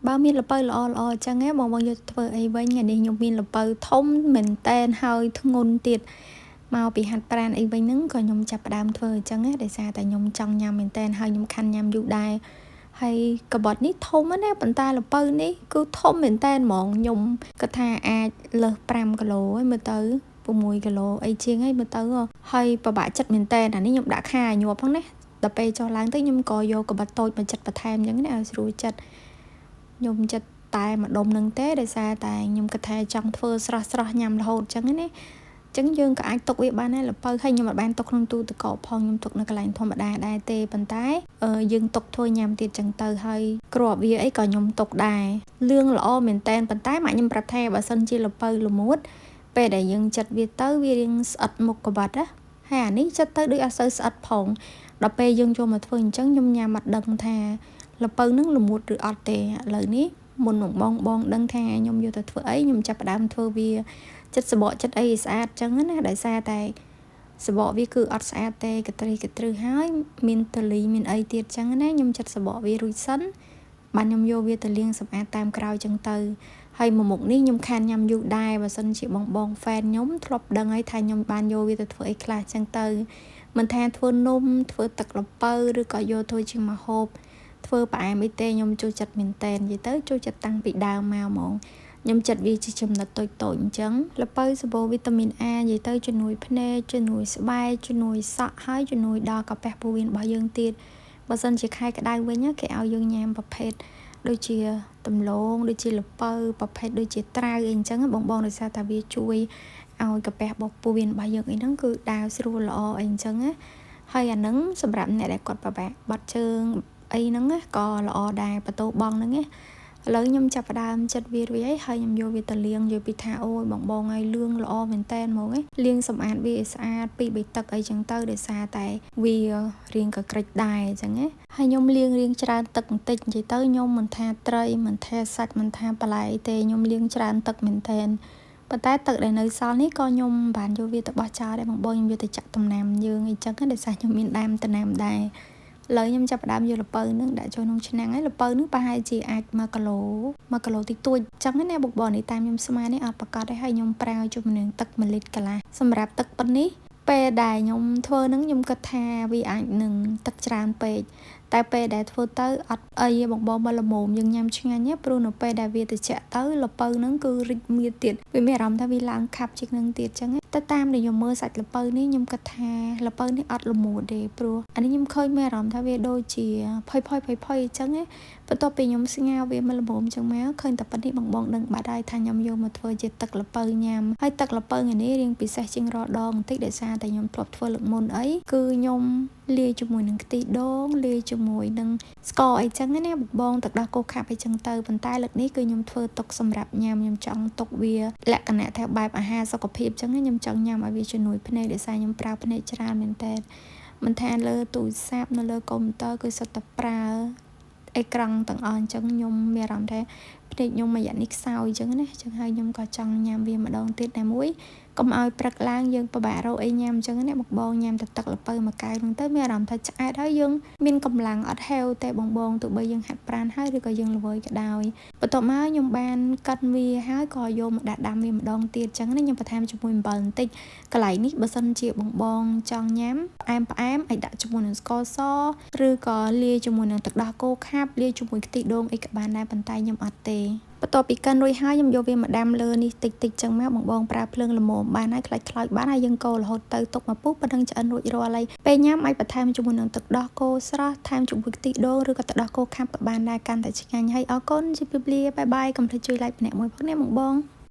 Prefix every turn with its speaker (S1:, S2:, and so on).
S1: បើមានល្ពៅល្អៗអញ្ចឹងបងយកធ្វើអីវិញថ្ងៃនេះខ្ញុំមានល្ពៅធំមែនតែនហើយធ្ងន់ទៀតមកពីហាត់ប្រាណអីវិញហ្នឹងក៏ខ្ញុំចាប់ផ្ដើមធ្វើអញ្ចឹងដោយសារតែខ្ញុំចង់ញ៉ាំមែនតែនហើយខ្ញុំខាន់ញ៉ាំយូរដែរហើយកបត់នេះធំណាប៉ុន្តែល្ពៅនេះគឺធំមែនតែនហ្មងខ្ញុំគិតថាអាចលើស5គីឡូហើយមើលទៅ6គីឡូអីជាងហើយមើលទៅហើយពិបាកចិត្តមែនតែនអានេះខ្ញុំដាក់ខាញាប់ផងណាដល់ពេលចុះឡើងទៅខ្ញុំក៏យកកបត់តូចមកចិត្តបន្ថែមអញ្ចឹងណាឲ្យស្រួលចិត្តខ្ញុំចិត្តតែម្ដុំនឹងទេដោយសារតែខ្ញុំគិតថាចង់ធ្វើស្រស់ញ៉ាំរហូតអញ្ចឹងណាចឹងយើងក៏អាចទុកវាបានដែរល្ពៅហើយខ្ញុំអត់បានទុកក្នុងទូទឹកកកផងខ្ញុំទុកនៅកន្លែងធម្មតាដែរទេប៉ុន្តែយើងទុកធ្វើញ៉ាំទៀតចឹងទៅហើយគ្រាប់វាអីក៏ខ្ញុំទុកដែរលឿងល្អមែនតែនប៉ុន្តែម៉ាក់ខ្ញុំប្រាប់ថាបើសិនជាល្ពៅល្មួតពេលដែលយើងចិតវាទៅវារៀងស្អិតមុខកបាត់ណាហើយអានេះចិតទៅដូចអត់សូវស្អិតផងដល់ពេលយើងយកមកធ្វើអញ្ចឹងខ្ញុំញ៉ាំអត់ដឹងថាល្ពៅនឹងល្មួតឬអត់ទេឥឡូវនេះមុននឹងបងដឹងថាខ្ញុំយកទៅធ្វើអីខ្ញុំចាប់ផ្ដើមធ្វើវាចិត្តសបកចិត្តអីស្អាតចឹងណាដោយសារតែសបកវាគឺអត់ស្អាតទេកត្រឹសហើយមានតលីមានអីទៀតចឹងណាខ្ញុំចិត្តសបកវារួចសិនបានខ្ញុំយកវាទៅលាងសម្អាតតាមក្រោយចឹងទៅហើយមួយមុខនេះខ្ញុំខានញ៉ាំយូរដែរបើសិនជាបងហ្វេនខ្ញុំធ្លាប់ដឹងហើយថាខ្ញុំបានយកវាទៅធ្វើអីខ្លះចឹងទៅមិនថាធ្វើនំធ្វើទឹកល្ពៅឬក៏យកធ្វើជាម្ហូបធ្វើផ្អែមអីទេខ្ញុំចូលចិត្តមែនតែននិយាយទៅចូលចិត្តតាំងពីដើមមកហ្មងខ្ញុំចិត្តវាជាចំណិតតូចអញ្ចឹងល្ពៅសម្បូរវីតាមីន A និយាយទៅជំនួយភ្នែកជំនួយស្បែកជំនួយសក់ហើយជំនួយដល់កាពះពោះវៀនរបស់យើងទៀតបើសិនជាខែក្តៅវិញគេឲ្យយើងញ៉ាំប្រភេទដូចជាដំឡូងដូចជាល្ពៅប្រភេទដូចជាត្រាវអីអញ្ចឹងបងដោយសារតែវាជួយឲ្យកាពះពោះវៀនរបស់យើងអីហ្នឹងគឺដើរស្រួលល្អអីអញ្ចឹងណាហើយអាហ្នឹងសម្រាប់អ្នកដែលគាត់ពិបាកបាត់ជើងអីហ្នឹងក៏ល្អដែរបតោបងហ្នឹងណាឥឡូវខ្ញុំចាប់ផ្ដើមចិត្តវារួចហើយខ្ញុំយកវាទៅលាងយកពីថាអូយបងឲ្យលឿងល្អមែនតែនហ្មងលាងសម្អាតវាឲ្យស្អាតពី3ទឹកអីចឹងទៅដោយសារតែវារៀងក៏ក្រិចដែរអញ្ចឹងណាហើយខ្ញុំលាងច្រើនទឹកបន្តិចនិយាយទៅខ្ញុំមិនថាត្រីមិនថាសាច់មិនថាបន្លែទេខ្ញុំលាងច្រើនទឹកមែនតែនប៉ុន្តែទឹកដែលនៅសល់នេះក៏ខ្ញុំបានយកវាទៅបោះចោលដែរបងខ្ញុំយកទៅចាក់ដំណាំយើងអីចឹងដោយសារខ្ញុំមានដាំដំណាំដែរឥឡូវខ្ញុំចាប់ផ្ដើមយកល្ពៅនឹងដាក់ចូលក្នុងឆ្នាំងហើយល្ពៅនឹងប្រហែលជាអាច1គីឡូតិចតួចអញ្ចឹងណាបងនេះតាមខ្ញុំស្មាននេះអត់ប្រកាសទេហើយខ្ញុំប្រើជាមួយនឹងទឹក1លីត្រកន្លះសម្រាប់ទឹកប៉ុណ្នេះពេលដែលខ្ញុំធ្វើនឹងខ្ញុំគិតថាវាអាចនឹងទឹកច្រើនពេកតែពេលដែលធ្វើទៅអត់អីបងមកល្មមយើងញ៉ាំឆ្ងាញ់ណាព្រោះនៅពេលដែលវាត្រជាក់ទៅល្ពៅនឹងគឺរីកមៀតទៀតវាមានអារម្មណ៍ថាវាឡើងខាប់ជាងនឹងទៀតអញ្ចឹងតែតាមដែលខ្ញុំមើលសាច់ល្ពៅនេះខ្ញុំគិតថាល្ពៅនេះអត់ល្មួតទេព្រោះអានេះខ្ញុំឃើញមានអារម្មណ៍ថាវាដូចជាផុយអញ្ចឹងណាបន្ទាប់ពីខ្ញុំស្ងោរវាមកល្មមអញ្ចឹងមកឃើញតែប៉ុណ្នេះបងដឹងបាត់ហើយថាខ្ញុំយកមកធ្វើជាទឹកល្ពៅញ៉ាំហើយទឹកល្ពៅនេះរៀងពិសេសជាងរាល់ដងបន្តិចដោយសារតែខ្ញុំធ្លាប់ធ្វើលើកមុនអីគឺខ្ញុំលាយជាមួយនឹងខ្ទិះដូងលាយជាមួយនឹងស្ករអីចឹងណាបងទឹកដោះគោខាប់អីចឹងទៅប៉ុន្តែលើកនេះគឺខ្ញុំធ្វើទុកសម្រាប់ញ៉ាំខ្ញុំចង់ទុកវាលក្ខណៈថាបែបអាហារសុខភាពចឹងខ្ញុំចង់ញ៉ាំឲ្យវាជំនួយភ្នែកដោយសារខ្ញុំប្រើភ្នែកច្រើនមែនតើមិនថាលើទូរស័ព្ទនៅលើកុំព្យូទ័រគឺសុទ្ធតែប្រើអេក្រង់ទាំងអស់អញ្ចឹងខ្ញុំមានអារម្មណ៍ថាភ្នែកខ្ញុំមួយរយៈនេះខ្សោយអញ្ចឹងណាអញ្ចឹងហើយខ្ញុំក៏ចង់ញ៉ាំវាម្ដងទៀតតែមួយកុំឲ្យព្រឹកឡើងយើងពិបាករកអីញ៉ាំអញ្ចឹងណាបងញ៉ាំតែទឹកល្ពៅមួយកែវហ្នឹងទៅមានអារម្មណ៍ថាឆ្អែតហើយយើងមានកម្លាំងអត់ហេវតែបងទោះបីយើងហាត់ប្រាណហើយឬក៏យើងល្វើយក៏ដោយបន្ទាប់មកខ្ញុំបានកាត់វាហើយក៏យកមកដាក់ដាំវាម្ដងទៀតអញ្ចឹងណាខ្ញុំបន្ថែមជាមួយអំបិលបន្តិចកន្លែងនេះបើសិនជាបងចង់ញ៉ាំផ្អែមអាចដាក់ជាមួយនឹងស្ករសឬក៏លាយជាមួយនឹងទឹកដោះគោខាប់លាយជាមួយខ្ទិះដូងអីក៏បានដែរប៉ុន្តែខ្ញុំអត់ទេបន្ទាប់ពីកិនរួចហើយខ្ញុំយកវាមកដាំលើនេះតិចចឹងមកបងប្រើភ្លើងល្មមបានហើយខ្លោចបានហើយយើងកូររហូតទៅទុកមកពុះប៉ុណ្ណឹងឆ្អិនរួចរាល់ហើយពេលញ៉ាំអាចបន្ថែមជាមួយនឹងទឹកដោះគោស្រស់ថែមជាមួយខ្ទិះដូងឬក៏ទឹកដោះគោខាប់ក៏បានដែរកាន់តែឆ្ងាញ់ហើយអរគុណជម្រាបលាបាយកុំភ្លេចជួយ like ម្នាក់មួយផងណាបង